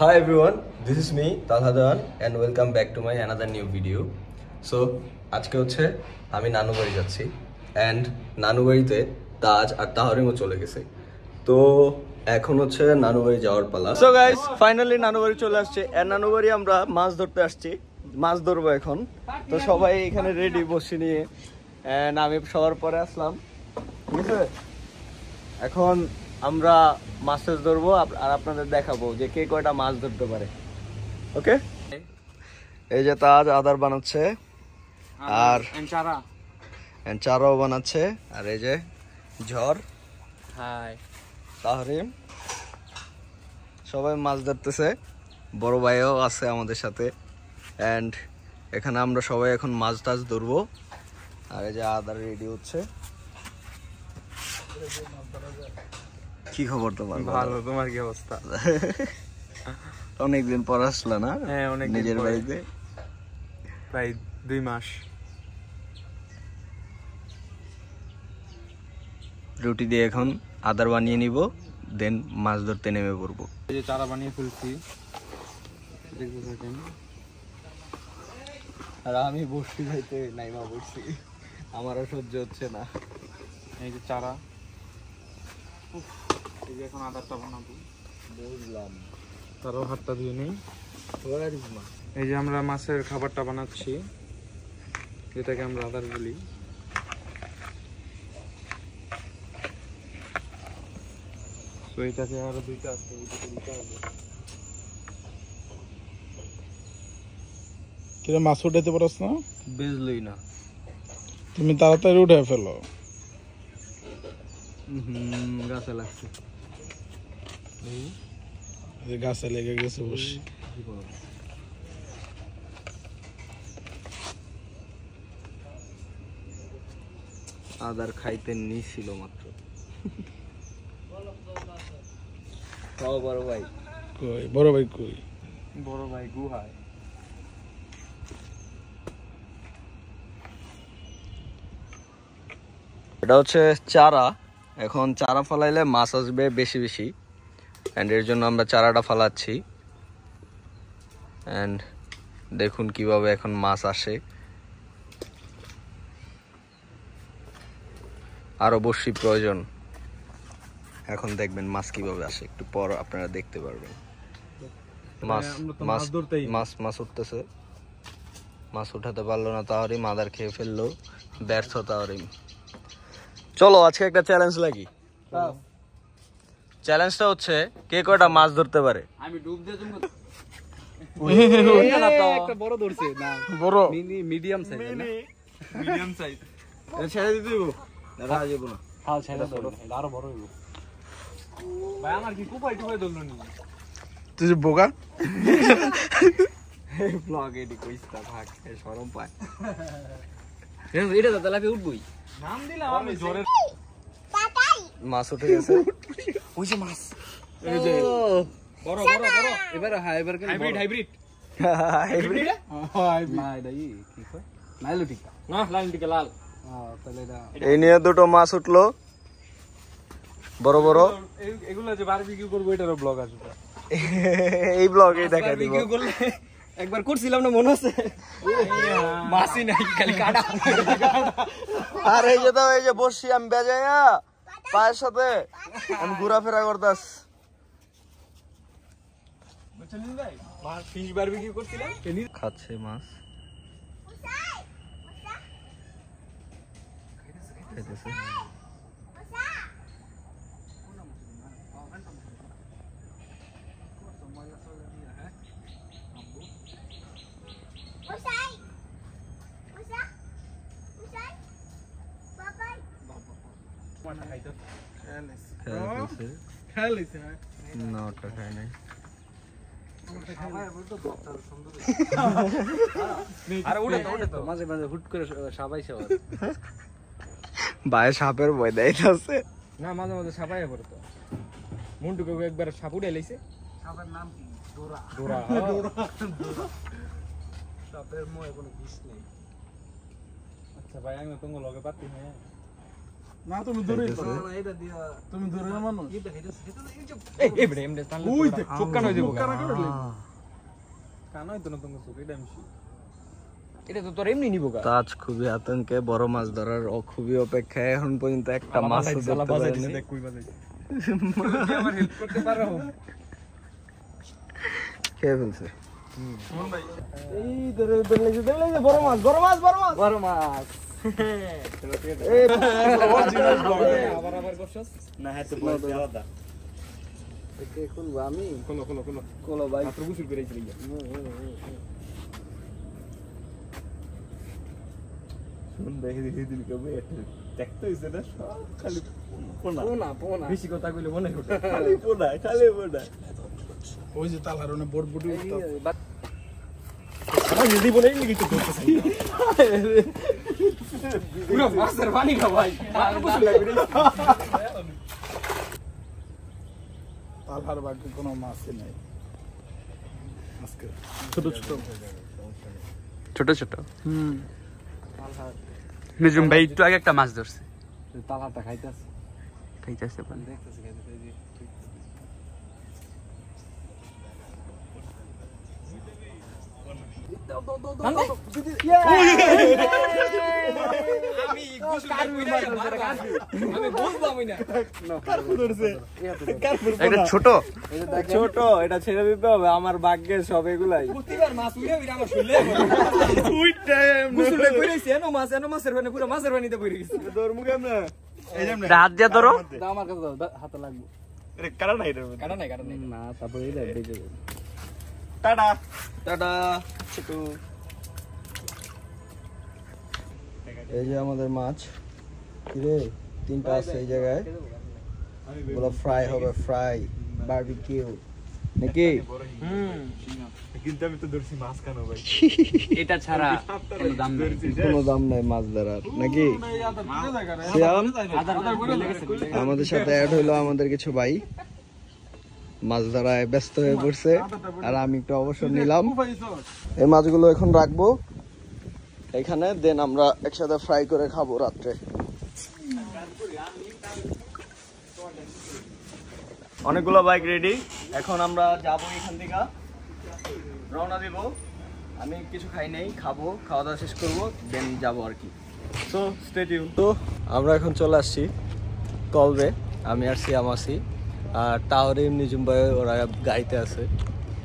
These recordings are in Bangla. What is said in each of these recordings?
Hi everyone, this is me Talhadan and welcome back to my another new video. So আজকে হচ্ছে আমি নানু বাড়ি যাচ্ছি and নানু বাড়িতে তাজ আর তাহরিমও চলে গেছে। তো এখন হচ্ছে নানু বাড়ি যাওয়ার পালা। So guys, finally নানু বাড়ি চলে আসছে and নানু বাড়ি আমরা মাছ ধরতে আসছি। মাছ ধরবো এখন। তো সবাই এখানে রেডি বসে নিয়ে and আমি সবার পরে আসলাম। ঠিক আছে? এখন আমরা মাছ ধরবো আর আপনাদের দেখাবো যে কে কয়টা মাছ ধরতে পারে। ওকে, এই যে তাজ আদার বানাচ্ছে আর চারাও বানাচ্ছে আর এই যে ঝড় হাই তাহরিম সবাই মাছ ধরতেছে, বড় ভাইও আছে আমাদের সাথে এন্ড এখানে আমরা সবাই এখন মাছ টাছ ধরবো আর এই যে আদার রেডি হচ্ছে। কি খবর তোমার? ভালো, তোমার কি অবস্থা? অনেকদিন পর আসলা না? হ্যাঁ, অনেক নিজের বাড়িতে প্রায় 2 মাস। রুটি দিয়ে এখন আদার বানিয়ে নিব, দেন মাছ ধরতে নেমে পড়বো। এই যে চারা বানিয়ে ফেলছি, দেখতে থাকেন। আর আমি বসছি যাইতে নাইমা বসছি, আমারও সহ্য হচ্ছে না। এই যে চারা, এই যে এখন আদারটা বানাবো। বুঝলাম, তারও হাতটা ধুয়ে নেই। এই যে আমরা মাছের খাবারটা বানাচ্ছি, যেটাকে আমরা আদার বলি। তো এটাকে আরো 2টা আছে, দিতে হবে। কিরে মাছ উঠাইতে পারছ না? বেজলই না, তুমি তাড়াতাড়ি উঠে ফেলো। গাছে লাগছে, গাছে লেগে গেছে বসে। আদার খাইতে নিছিল মাত্র। বড় ভাই কই? বড় ভাই কই? বড় ভাই গুহায়। এটা হচ্ছে চারা, এখন চারা ফলাইলে মাছ আসবে বেশি বেশি এন্ড এর জন্য আমরা চারাটা ফলাচ্ছি এন্ড দেখুন কিভাবে এখন মাছ আসে। আরো বড়শি প্রয়োজন, এখন দেখবেন মাছ কিভাবে আসে, একটু পর আপনারা দেখতে পারবেন। মাছ উঠতেছে, মাছ উঠাতে পারলো না তাহরিম, আদার খেয়ে ফেললো, ব্যর্থ তাহরিম। চলো আজকে একটা চ্যালেঞ্জ লাগি। চ্যালেঞ্জটা হচ্ছে কে কয়টা মাছ ধরতে পারে। আমি ডুব দিয়ে তুমি একটা বড় ধরছে না, বড় মিডিয়াম সাইজ, মিডিয়াম সাইজ এটা ছেড়ে দিতে দিব না, রাজ যাব না। হ্যাঁ ছেড়ে দাও, এটা আরো বড় হইব। ভাই আমার কি কুপাই টুপাই ধরলো নি? তুই যে বোকা। এই ব্লগ এডি কইস্তা ভাগ, এই শরম পায়। এটা তো তালাপি উঠবই, নাম দিলাম আমি জোরে। মাছ উঠে গেছে, ওই যে মাছ, এই যে বড় বড় বড়। এবারে হ্যাঁ, এবার কি হাইব্রিড হাইব্রিড হাইব্রিড না, এটা কি কয় নাইলোটিকা না, লাইনটিকা লাল। হ্যাঁ তাহলে এটা এই নিয়ে দুটো মাছ উঠলো বড় বড়। এগুলো যে বারবিকিউ করব এটারও ব্লগ আসবে, এই ব্লগে দেখা দিব। বারবিকিউ করলে একবার করছিলাম না, মনে আছে? মাছই নাই, খালি কাটা। আর এই যে দাও, এই যে বসছি আমি বেজাইয়া পায়ের সাথে আমি ঘোরাফেরা করতাস। খাচ্ছে মাছ, খাইতেছে। না ওটা খাই নাই। ভাই সাপের ভয় দেখাইতেছে না, মাঝে মাঝে সাপাই পড়ে তো। মুন্টুকে একবার সাপ উঠে লাইছে। সাপের নাম কি? ডোরা। ডোরা সাপের মুখে কোনো বিষ নেই। আচ্ছা ভাই আমি তোমার লগে পাতি হ্যাঁ না তুমি দূরে তুমি দূরে মানুষ এই বেটা এমনি টানলে ওই তো দেখ, চোখ কান হয়ে যাবো চোখ কান হয়ে যাবে। কান হইতো না তোমার চোখ এটা আমি এটা তো তোর এমনি নিবো গা তাজ খুবই আতঙ্কে বড় মাছ ধরার খুবই অপেক্ষায় এখন পর্যন্ত একটা মাছ ধরতে পারেনি। দেখ কই বাজাইছে আমার হেল্প করতে পারো খেয়ে ফেলছে। এই ধরে লাগছে বড় মাছ এই আবার করছস না হ্যাঁ তো বড় আলাদা একে খুলবো আমি কোলো ভাই মাত্র গুছল করেছিল ইয়া শুন দেখি দিল কবে দেখতে হইছে না সব খালি পোনা বেশি কথা কইলে মনে ওঠে খালি পোনা ওই যে তালহারনে বোট বুটি উঠতো আমার যদি বলেই লিখি তো ধরতেছ পুরো মাছের পানি খা ভাই মাত্র গুছল লাগবে তালহার বাকি কোনো মাছই নাই আজকে ছোট ছোট নিজুম ভাই একটু আগে একটা মাছ ধরছে তালাটা খাইতাছে খাইতেছে দেখতেছে একটা ছোট ছোট এটা ছেড়ে দিতে হবে আমার ভাগ্যে সব এগুলাই মাছের পানিতে পড়ে গেছে হাত দিয়ে ধরো আমার কাছে হাতে লাগবে কাটা নাই না তারপরে টাটা ছোটু। এই যে আমাদের মাছ কিরে তিনটা আছে এই জায়গায়, ওগুলো ফ্রাই হবে, ফ্রাই বারবিকিউ নাকি? কিন্তু আমি তো ধরছি মাছ কেন ভাই এটা ছাড়া কোনো দাম নেই, কোনো দাম নাই মাছ ধরার নাকি? শ্যাম, আমাদের সাথে অ্যাড হইলো আমাদের কিছু ভাই, মাছ ধরায় ব্যস্ত হয়ে পড়ছে আর আমি একটু অবসর নিলাম। এই মাছগুলো এখন রাখবো এখানে, দেন আমরা একসাথে ফ্রাই করে খাবো রাত্রে। অনেকগুলো বাইক রেডি, এখন আমরা যাবো এখান থেকে, রওনা দিব। আমি কিছু খাই নাই, খাবো, খাওয়া দাওয়া শেষ করবো, দেন যাবো আর কি। So stay tune. তো আমরা এখন চলে আসছি কলবে, আমি আর সিয়াম আছি, আর তাহরিম নিজুম ভাই ওরা গাড়িতে আছে।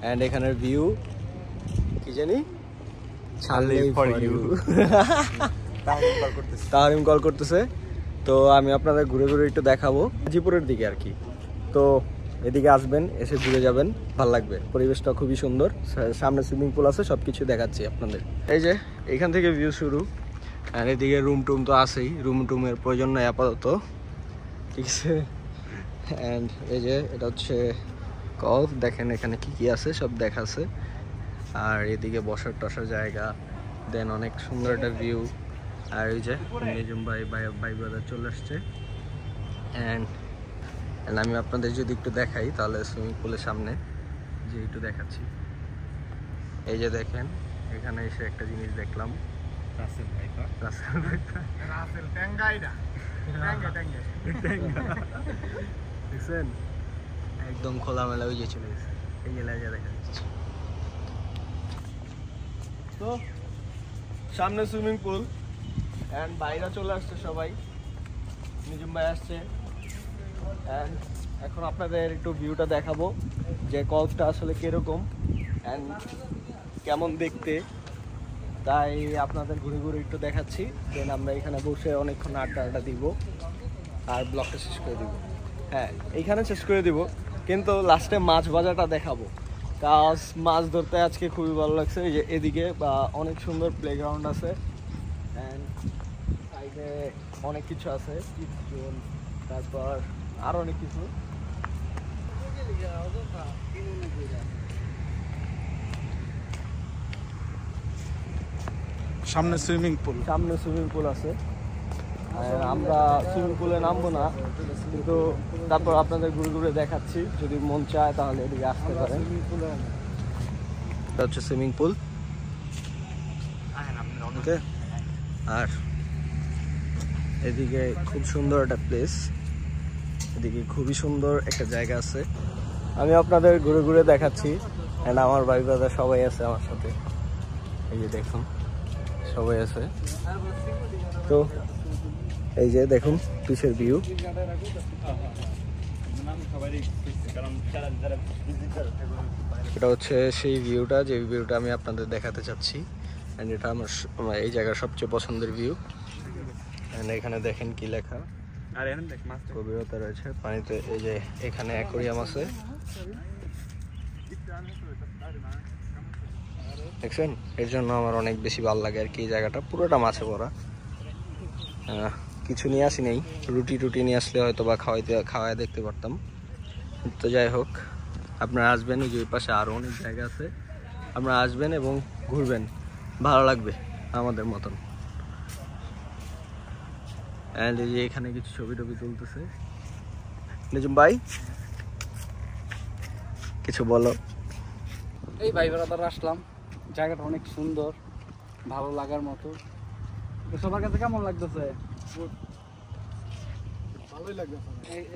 অ্যান্ড এখানের ভিউ কি জানি, তাহরিম কল করতেছে। তো আমি আপনাদের ঘুরে ঘুরে একটু দেখাবো গাজীপুরের দিকে আর কি। তো এদিকে আসবেন, এসে ঘুরে যাবেন, ভালো লাগবে, পরিবেশটা খুবই সুন্দর, সামনে সুইমিং পুল আছে, সব কিছু দেখাচ্ছি আপনাদের। এই যে এখান থেকে ভিউ শুরু, আর এদিকে রুম টুম তো আছেই, রুম টুমের প্রয়োজন নেই আপাতত, ঠিক আছে। অ্যান্ড এই যে এটা হচ্ছে কল, দেখেন এখানে কি কি আছে সব দেখাচ্ছে, আর এদিকে বসার টসার জায়গা, দেন অনেক সুন্দর একটা ভিউ। আর এই যে নিজুম ভাই ব্রাদার চলে আসছে। অ্যান্ড আমি আপনাদের যদি একটু দেখাই তাহলে সুইমিং পুলের সামনে যে একটু দেখাচ্ছি, এই যে দেখেন এখানে এসে একটা জিনিস দেখলাম, দেখছেন একদম খোলামেলা ওই যে চলে গেছে, এই যে লেজা দেখা যাচ্ছে। তো সামনে সুইমিং পুল, অ্যান্ড বাইরে চলে আসছে সবাই, নিজুম ভাই আসছে। অ্যান্ড এখন আপনাদের একটু ভিউটা দেখাবো যে কলটা আসলে কিরকম অ্যান্ড কেমন দেখতে, তাই আপনাদের ঘুরে ঘুরে একটু দেখাচ্ছি। দেন আমরা এখানে বসে অনেকক্ষণ আড্ডা দিব আর ব্লগটা শেষ করে দিব। হ্যাঁ, এইখানে শেষ করে দিব, কিন্তু লাস্টে মাছ ভাজাটা দেখাবো। কাজ মাছ ধরতে আজকে খুবই ভালো লাগছে। এই যে এদিকে অনেক সুন্দর প্লেগ্রাউন্ড আছে, অ্যান্ড সাইডে অনেক কিছু আছে, তারপর আর অনেক কিছু। সামনে সুইমিং পুল, সামনে সুইমিং পুল আছে, আমরা সুইমিং পুলে নামবো না, কিন্তু তারপর আপনাদের ঘুরে ঘুরে দেখাচ্ছি, যদি মন চায় তাহলে এদিকে আসতে পারেন। এটা হচ্ছে সুইমিং পুল, ওকে। আর এদিকে খুব সুন্দর একটা প্লেস, এদিকে খুবই সুন্দর একটা জায়গা আছে। আমি আপনাদের ঘুরে ঘুরে দেখাচ্ছি, এন্ড আমার ভাই ব্রাদার সবাই আছে আমার সাথে। এই যে দেখুন সবাই আছে। তো এই যে দেখুন পিছের ভিউ, এটা হচ্ছে সেই ভিউটা, যে ভিউটা আমি আপনাদের দেখাতে চাচ্ছি। এন্ড এটা আমার এই জায়গার সবচেয়ে পছন্দের ভিউ। এন্ড এখানে দেখেন কি লেখা, আর এখানে দেখ মাছ গভীরতা রয়েছে পানিতে। এই যে এখানে অ্যাকোরিয়াম আছে, দেখছেন? এর জন্য আমার অনেক বেশি ভালো লাগে আর কি। এই জায়গাটা পুরোটা মাছে ভরা। কিছু নিয়ে আসি নেই, রুটি টুটি নিয়ে আসলে হয়তো বা খাওয়াই দেখতে পারতাম। তো যাই হোক, আপনারা আসবেন, ওই যে ওই পাশে আরও অনেক জায়গা আছে। আপনারা আসবেন এবং ঘুরবেন, ভালো লাগবে আমাদের মতন। অ্যান্ড এই যে এখানে কিছু ছবি টবি তুলতেছে। নিজুম ভাই কিছু বলো। এই ভাই ব্রাদার আসলাম, জায়গাটা অনেক সুন্দর, ভালো লাগার মতো। সবার কাছে কেমন লাগতেছে? ভালোই লাগবে।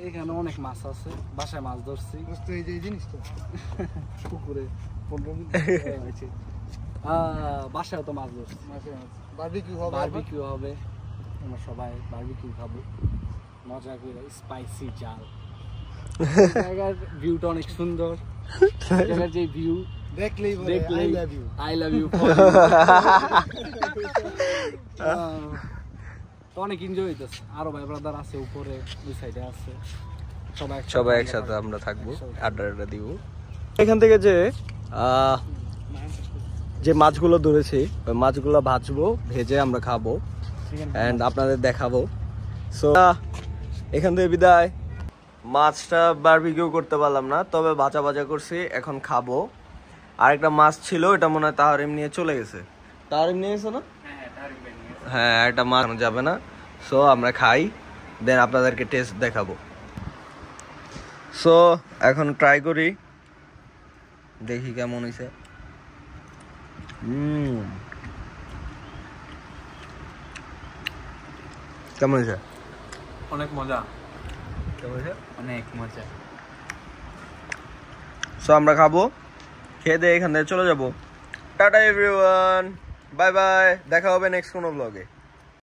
এইখানে অনেক মাছ আছে, বাসায় মাছ ধরছি। এই যে এই জিনিসটা পুকুরে 15 মিনিট হয়েছে। বাসায় তো মাছ ধরছি। বারবিকিউ হবে, বারবিকিউ হবে, আমরা সবাই বারবিকিউ খাবো মজা করে, স্পাইসি জাল। জায়গার ভিউটা অনেক সুন্দর, জায়গার যে ভিউ দেখলেই দেখলেই আই লাভ ইউ। তো অনেক এনজয় হইতেছে। আরো ভাই ব্রাদার আছে উপরে, ওই সাইডে আছে, সবাই একসাথে আমরা থাকবো, আড্ডা দিব। এখান থেকে যে মাছগুলো ধরেছি, ওই মাছগুলো ভাজবো, ভেজে আমরা খাবো এন্ড আপনাদের দেখাবো। সো এখান থেকে বিদায়। মাছটা বারবিকিউ করতে পারলাম না, তবে ভাজা ভাজা করছি, এখন খাবো। আরেকটা মাছ ছিল, এটা মনে হয় তাহারিম নিয়ে চলে গেছে। তাহারিম নিয়ে গেছে না? হ্যাঁ, একটা মাছ যাবে না। সো আমরা খাই, দেন আপনাদেরকে টেস্ট দেখাবো। সো এখন ট্রাই করি, দেখি কেমন হয়েছে। কেমন হয়েছে? অনেক মজা, কেমন হয়েছে? অনেক মজা। সো আমরা খাবো, খেয়ে দিয়ে এখান থেকে চলে যাবো। টাটা এভরিওয়ান, বাই বাই, দেখা হবে নেক্সট কোনো ব্লগে।